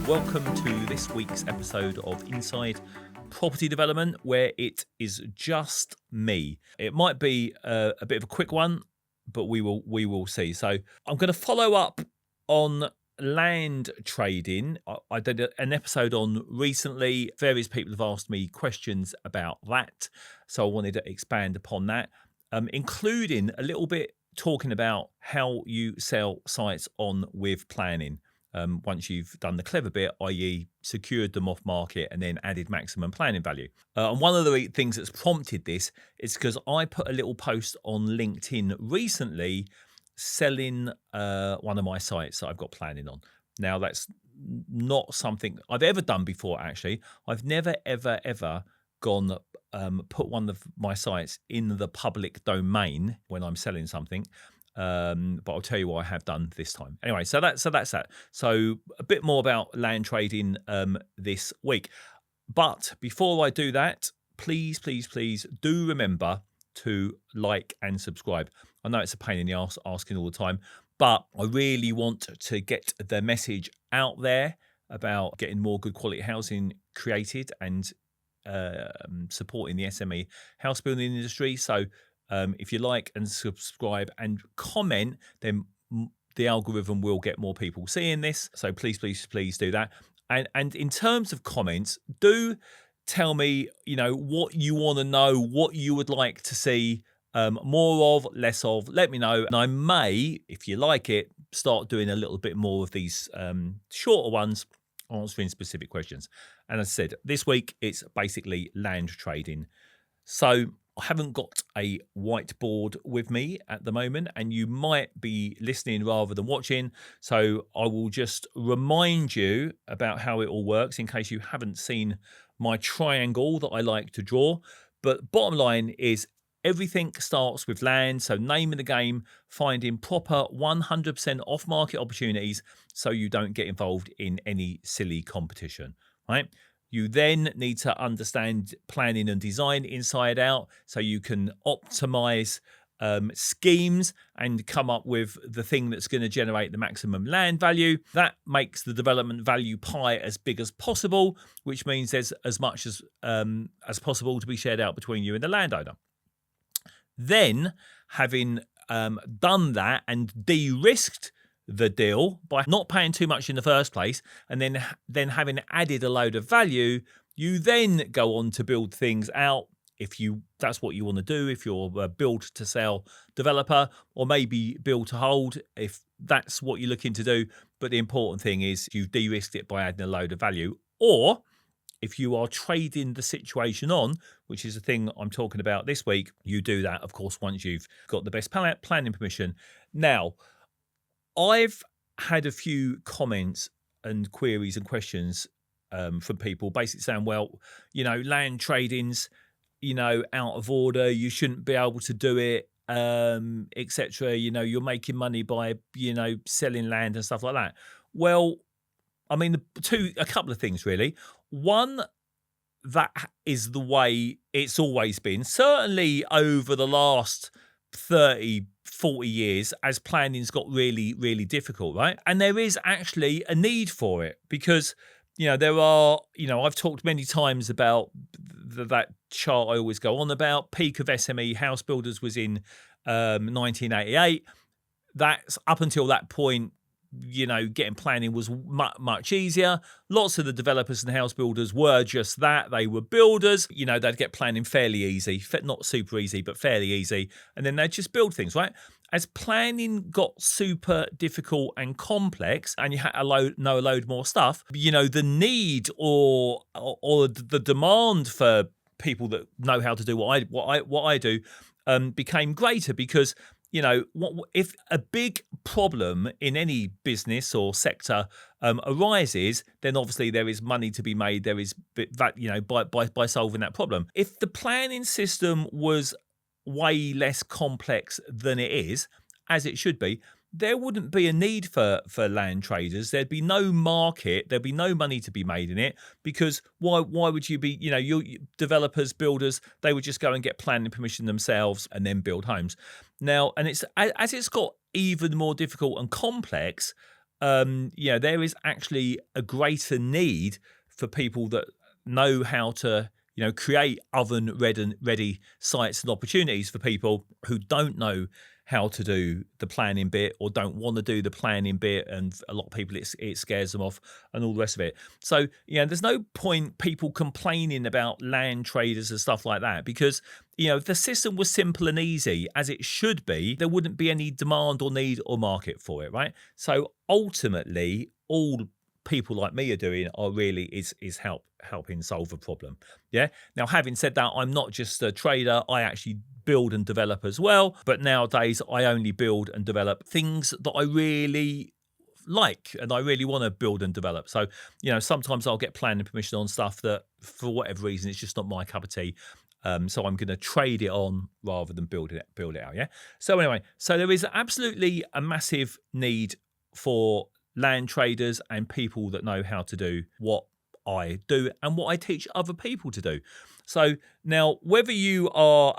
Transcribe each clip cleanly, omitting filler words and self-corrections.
welcome to this week's episode of Inside Property Development, where it is just me. It might be a bit of a quick one, but we will see. So I'm going to follow up on land trading. I did an episode on recently. Various people have asked me questions about that, so I wanted to expand upon that, including a little bit talking about how you sell sites on with planning. Once you've done the clever bit, i.e. secured them off market and then added maximum planning value. And one of the things that's prompted this is because I put a little post on LinkedIn recently selling one of my sites that I've got planning on. Now, that's not something I've ever done before, actually. I've never, ever gone put one of my sites in the public domain when I'm selling something. But I'll tell you what I have done this time. Anyway, so that's that. So a bit more about land trading this week. But before I do that, please do remember to like and subscribe. I know it's a pain in the ass asking all the time, but I really want to get the message out there about getting more good quality housing created and supporting the SME house building industry. So if you like and subscribe and comment, then the algorithm will get more people seeing this. So please do that. And in terms of comments, do tell me, what you want to know, what you would like to see more of, less of. Let me know. And I may, if you like it, start doing a little bit more of these shorter ones, answering specific questions. And as I said, this week it's basically land trading. So I haven't got a whiteboard with me at the moment, and you might be listening rather than watching. So I will just remind you about how it all works in case you haven't seen my triangle that I like to draw. But bottom line is everything starts with land. So name of the game, finding proper 100% off-market opportunities so you don't get involved in any silly competition, right? You then need to understand planning and design inside out so you can optimize schemes and come up with the thing that's going to generate the maximum land value. That makes the development value pie as big as possible, which means there's as much as possible to be shared out between you and the landowner. Then, having done that and de-risked the deal by not paying too much in the first place, and then having added a load of value, you then go on to build things out if that's what you want to do, if you're a build to sell developer, or maybe build to hold if that's what you're looking to do. But the important thing is you've de-risked it by adding a load of value. Or if you are trading the situation on, which is the thing I'm talking about this week, you do that, of course, once you've got the best planning permission. Now, I've had a few comments and queries and questions from people basically saying, well, land trading's, out of order. You shouldn't be able to do it, etc. You're making money by, selling land and stuff like that. Well, I mean, a couple of things really. One, that is the way it's always been, certainly over the last 30, 40 years as planning's got really, really difficult, right? And there is actually a need for it because, there are, I've talked many times about that chart I always go on about. Peak of SME house builders was in 1988. That's up until that point, getting planning was much easier. Lots of the developers and house builders were just that. They were builders. They'd get planning fairly easy, not super easy, but fairly easy. And then they'd just build things, right? As planning got super difficult and complex and you had to know a load more stuff, the need or the demand for people that know how to do what I do became greater because if a big problem in any business or sector arises, then obviously there is money to be made. There is that by solving that problem. If the planning system was way less complex than it is, as it should be, there wouldn't be a need for land traders. There'd be no market. There'd be no money to be made in it because why would you be, your developers, builders, they would just go and get planning permission themselves and then build homes. Now, and it's got even more difficult and complex, there is actually a greater need for people that know how to, create oven ready sites and opportunities for people who don't know how to do the planning bit or don't want to do the planning bit, and a lot of people it scares them off and all the rest of it. So there's no point people complaining about land traders and stuff like that, because if the system was simple and easy as it should be, there wouldn't be any demand or need or market for it, right? So ultimately, all people like me are doing are really is helping solve a problem. Yeah. Now, having said that, I'm not just a trader. I actually build and develop as well. But nowadays, I only build and develop things that I really like and I really want to build and develop. So, sometimes I'll get planning permission on stuff that, for whatever reason, it's just not my cup of tea. So I'm going to trade it on rather than build it out. Yeah. So anyway, there is absolutely a massive need for land traders and people that know how to do what I do and what I teach other people to do. So now, whether you are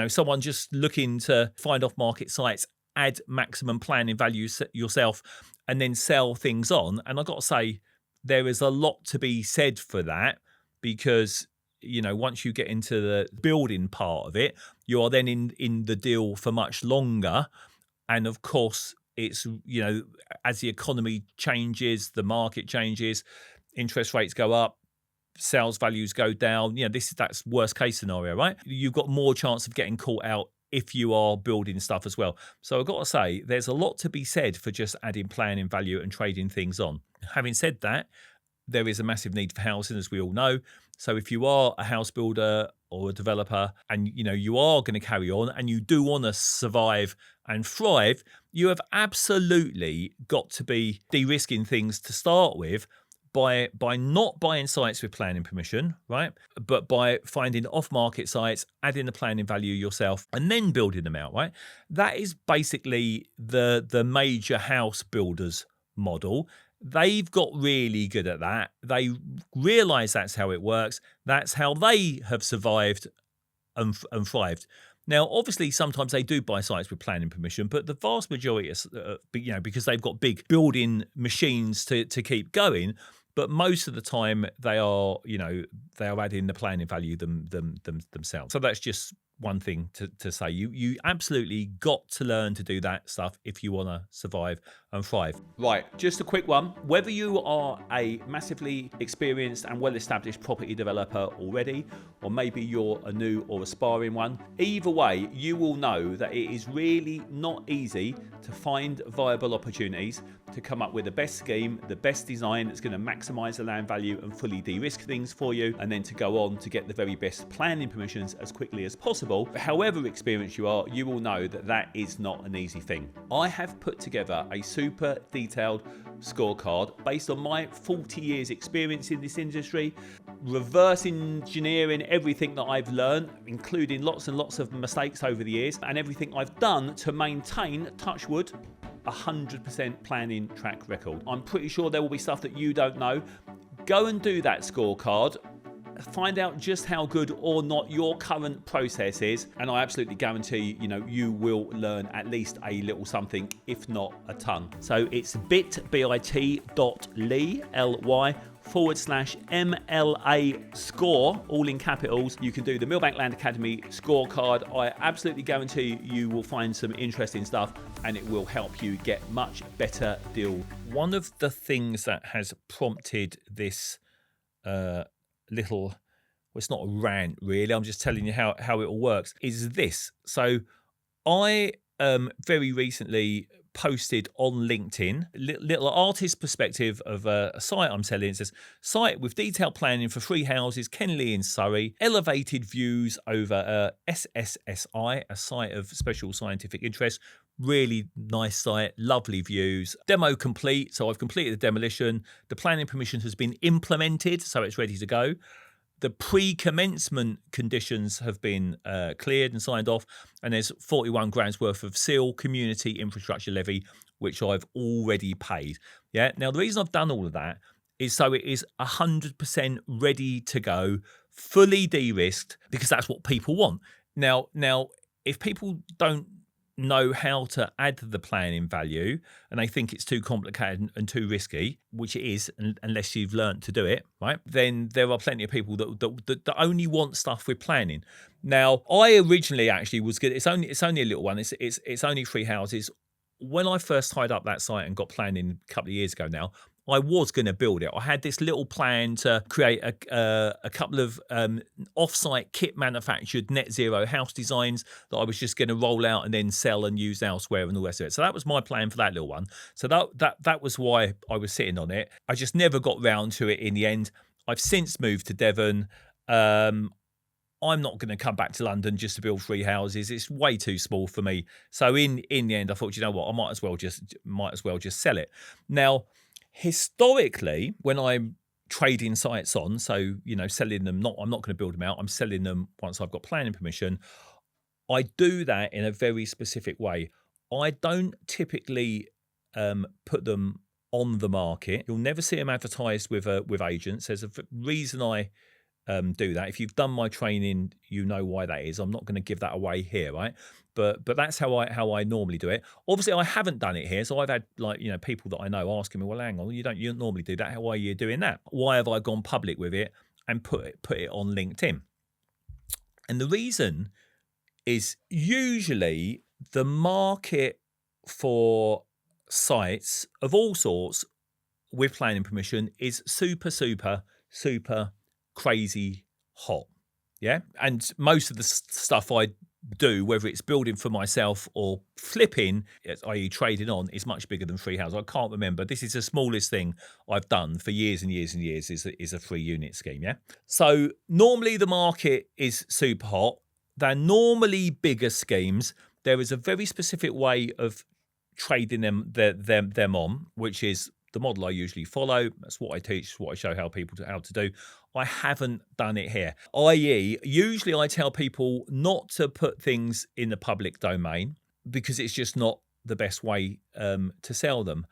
someone just looking to find off market sites, add maximum planning value yourself, and then sell things on, and I've got to say, there is a lot to be said for that, because once you get into the building part of it, you are then in the deal for much longer, and of course, it's, as the economy changes, the market changes, interest rates go up, sales values go down. That's worst case scenario, right? You've got more chance of getting caught out if you are building stuff as well. So I've got to say, there's a lot to be said for just adding planning value and trading things on. Having said that, there is a massive need for housing, as we all know. So if you are a house builder or a developer and you are going to carry on and you do want to survive and thrive, you have absolutely got to be de-risking things to start with by not buying sites with planning permission, right? But by finding off-market sites, adding the planning value yourself, and then building them out, right? That is basically the major house builders model. They've got really good at that. They realize that's how it works. That's how they have survived and thrived. Now, obviously, sometimes they do buy sites with planning permission, but the vast majority is, because they've got big building machines to keep going. But most of the time, they are adding the planning value themselves. So that's just one thing to say. You absolutely got to learn to do that stuff if you want to survive and thrive. Right, just a quick one. Whether you are a massively experienced and well-established property developer already, or maybe you're a new or aspiring one, either way, you will know that it is really not easy to find viable opportunities, to come up with the best scheme, the best design that's going to maximize the land value and fully de-risk things for you, and then to go on to get the very best planning permissions as quickly as possible. However experienced you are, you will know that that is not an easy thing. I have put together a super detailed scorecard based on my 40 years experience in this industry, reverse engineering everything that I've learned, including lots and lots of mistakes over the years, and everything I've done to maintain, touch wood, 100% planning track record. I'm pretty sure there will be stuff that you don't know. Go and do that scorecard. Find out just how good or not your current process is, and I absolutely guarantee you will learn at least a little something, if not a ton. So it's bit.ly/MLA score, all in capitals. You can do the Millbank Land Academy scorecard. I absolutely guarantee you will find some interesting stuff, and it will help you get much better deal. One of the things that has prompted this little, well, it's not a rant really, I'm just telling you how it all works, is this. So I very recently posted on LinkedIn little artist perspective of a site I'm selling. It says, site with detailed planning for 3 houses, Kenley in Surrey, elevated views over SSSI, a site of special scientific interest. Really nice site, lovely views. Demo complete, so I've completed the demolition. The planning permission has been implemented, so it's ready to go. The pre-commencement conditions have been cleared and signed off, and there's 41 grand's worth of seal community infrastructure levy, which I've already paid. Yeah. Now, the reason I've done all of that is so it is 100% ready to go, fully de-risked, because that's what people want. Now, if people don't know how to add the planning value and they think it's too complicated and too risky, which it is unless you've learnt to do it, right? Then there are plenty of people that only want stuff with planning. Now, I originally actually was good. It's only a little one. It's only 3 houses. When I first tied up that site and got planning a couple of years ago now, I was going to build it. I had this little plan to create a couple of off-site kit manufactured net zero house designs that I was just going to roll out and then sell and use elsewhere and all the rest of it. So that was my plan for that little one. So that was why I was sitting on it. I just never got round to it in the end. I've since moved to Devon. I'm not going to come back to London just to build 3 houses. It's way too small for me. So in the end, I thought, you know what, I might as well just sell it. Now, historically, when I'm trading sites on, so selling them, I'm not going to build them out. I'm selling them once I've got planning permission. I do that in a very specific way. I don't typically put them on the market. You'll never see them advertised with agents. There's a reason I do that. If you've done my training, you know why that is. I'm not going to give that away here, right? But that's how I normally do it. Obviously, I haven't done it here, so I've had people that I know asking me, "Well, hang on, you don't normally do that. Why are you doing that? Why have I gone public with it and put it on LinkedIn?" And the reason is usually the market for sites of all sorts with planning permission is super crazy hot. Yeah. And most of the stuff I do, whether it's building for myself or flipping, i.e. trading on, is much bigger than 3 houses. I can't remember. This is the smallest thing I've done for years and years and years is a 3-unit scheme. Yeah. So normally the market is super hot. They're normally bigger schemes. There is a very specific way of trading them on, which is the model I usually follow. That's what I teach, what I show how to do. I haven't done it here. i.e., usually I tell people not to put things in the public domain because it's just not the best way to sell them.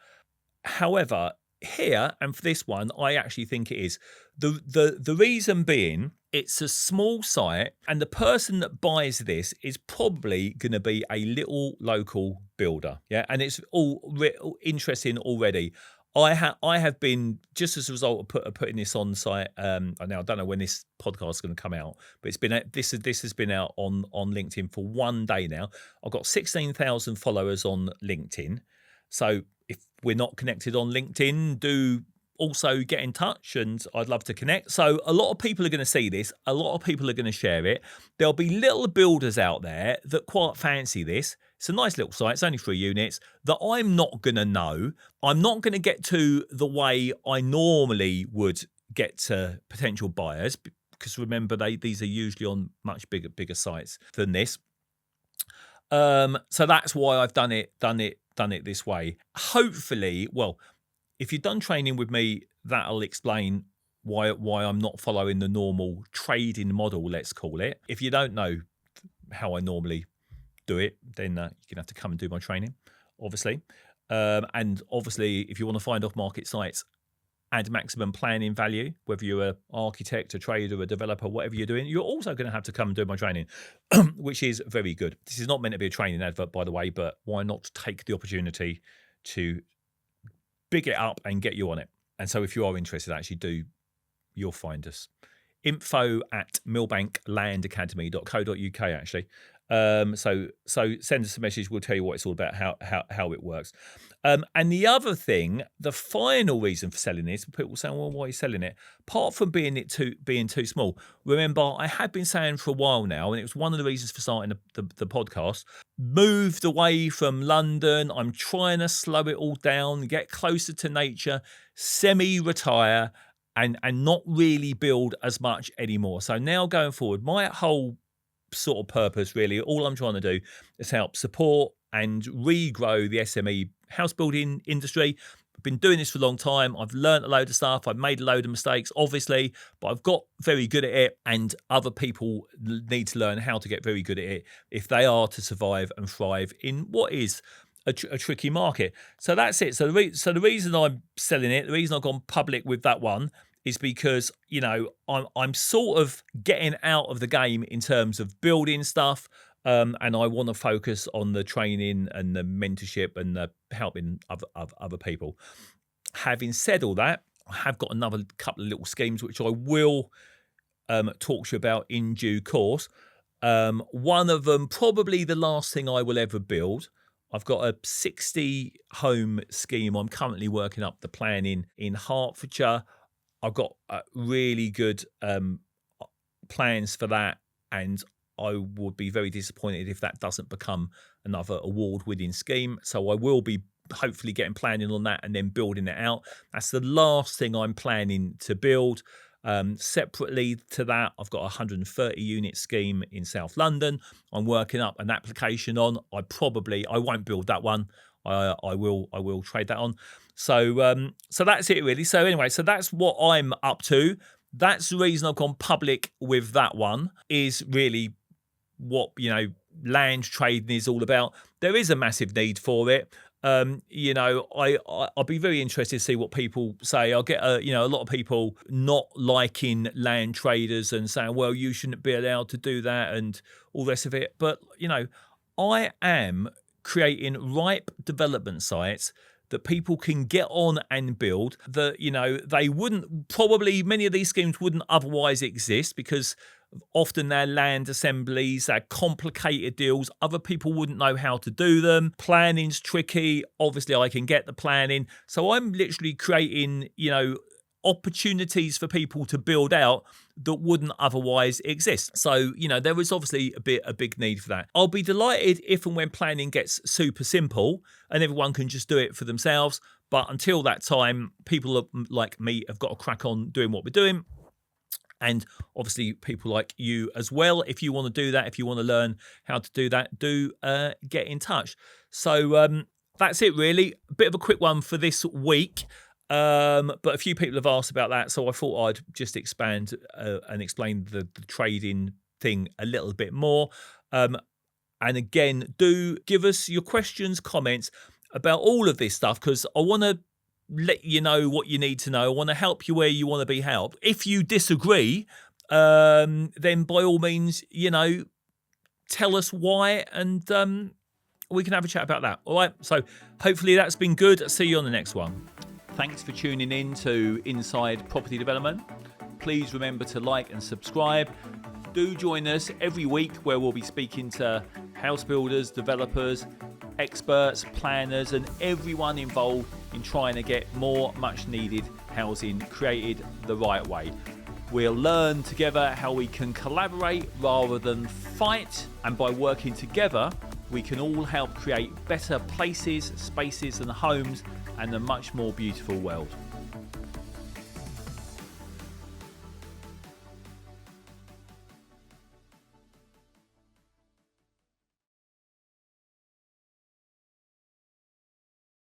However, here and for this one, I actually think it is. The reason being, it's a small site, and the person that buys this is probably going to be a little local builder. Yeah, and it's all interesting already. I have been, just as a result of putting this on site. Now I don't know when this podcast is going to come out, but this has been out on LinkedIn for 1 day now. I've got 16,000 followers on LinkedIn. So if we're not connected on LinkedIn, do also get in touch, and I'd love to connect. So a lot of people are going to see this. A lot of people are going to share it. There'll be little builders out there that quite fancy this. It's a nice little site. It's only 3 units that I'm not going to know. I'm not going to get to the way I normally would get to potential buyers, because remember, these are usually on much bigger sites than this. So that's why I've done it this way. Hopefully, well, if you've done training with me, that'll explain why I'm not following the normal trading model, let's call it. If you don't know how I normally do it, then you're going to have to come and do my training, obviously. And obviously, if you want to find off-market sites, add maximum planning value, whether you're an architect, a trader, a developer, whatever you're doing, you're also going to have to come and do my training, which is very good. This is not meant to be a training advert, by the way, but why not take the opportunity to big it up and get you on it? And so if you are interested, actually you'll find us. info@millbanklandacademy.co.uk, actually. So send us a message. We'll tell you what it's all about, how it works. And the other thing, the final reason for selling this, people say, well, why are you selling it? Apart from being too small. Remember, I had been saying for a while now, and it was one of the reasons for starting the podcast, moved away from London. I'm trying to slow it all down, get closer to nature, semi-retire, and not really build as much anymore. So now going forward, my whole sort of purpose, really, all I'm trying to do is help support and regrow the SME house building industry. I've been doing this for a long time. I've learned a load of stuff. I've made a load of mistakes, obviously, but I've got very good at it, and other people need to learn how to get very good at it if they are to survive and thrive in what is a tricky market. So that's it. So the reason I'm selling it, the reason I've gone public with that one, is because, I'm sort of getting out of the game in terms of building stuff. and I want to focus on the training and the mentorship and the helping other people. Having said all that, I have got another couple of little schemes which I will talk to you about in due course. One of them, probably the last thing I will ever build. I've got a 60 home scheme. I'm currently working up the plan in Hertfordshire. I've got really good plans for that, and I would be very disappointed if that doesn't become another award-winning scheme. So I will be hopefully getting planning on that and then building it out. That's the last thing I'm planning to build. Separately to that, I've got a 130 unit scheme in South London. I'm working up an application on. I won't build that one. I will trade that on. So that's it really. So anyway, so that's what I'm up to. That's the reason I've gone public with that one, is really what, land trading is all about. There is a massive need for it. I'll be very interested to see what people say. I'll get a lot of people not liking land traders and saying, well, you shouldn't be allowed to do that and all the rest of it. But, I am creating ripe development sites that people can get on and build, that, they wouldn't, probably many of these schemes wouldn't otherwise exist, because often they're land assemblies, they're complicated deals. Other people wouldn't know how to do them. Planning's tricky. Obviously, I can get the planning. So I'm literally creating, opportunities for people to build out that wouldn't otherwise exist. So, there is obviously a big need for that. I'll be delighted if and when planning gets super simple and everyone can just do it for themselves. But until that time, people like me have got to crack on doing what we're doing. And obviously people like you as well. If you want to do that, if you want to learn how to do that, do get in touch. So that's it really. A bit of a quick one for this week. But a few people have asked about that, so I thought I'd just expand and explain the trading thing a little bit more. And again, do give us your questions, comments about all of this stuff, because I want to let you know what you need to know. I want to help you where you want to be helped. If you disagree, then by all means, tell us why, and we can have a chat about that. All right, so hopefully that's been good. See you on the next one. Thanks for tuning in to Inside Property Development. Please remember to like and subscribe. Do join us every week, where we'll be speaking to house builders, developers, experts, planners, and everyone involved in trying to get more much needed housing created the right way. We'll learn together how we can collaborate rather than fight, and by working together, we can all help create better places, spaces and homes, and a much more beautiful world.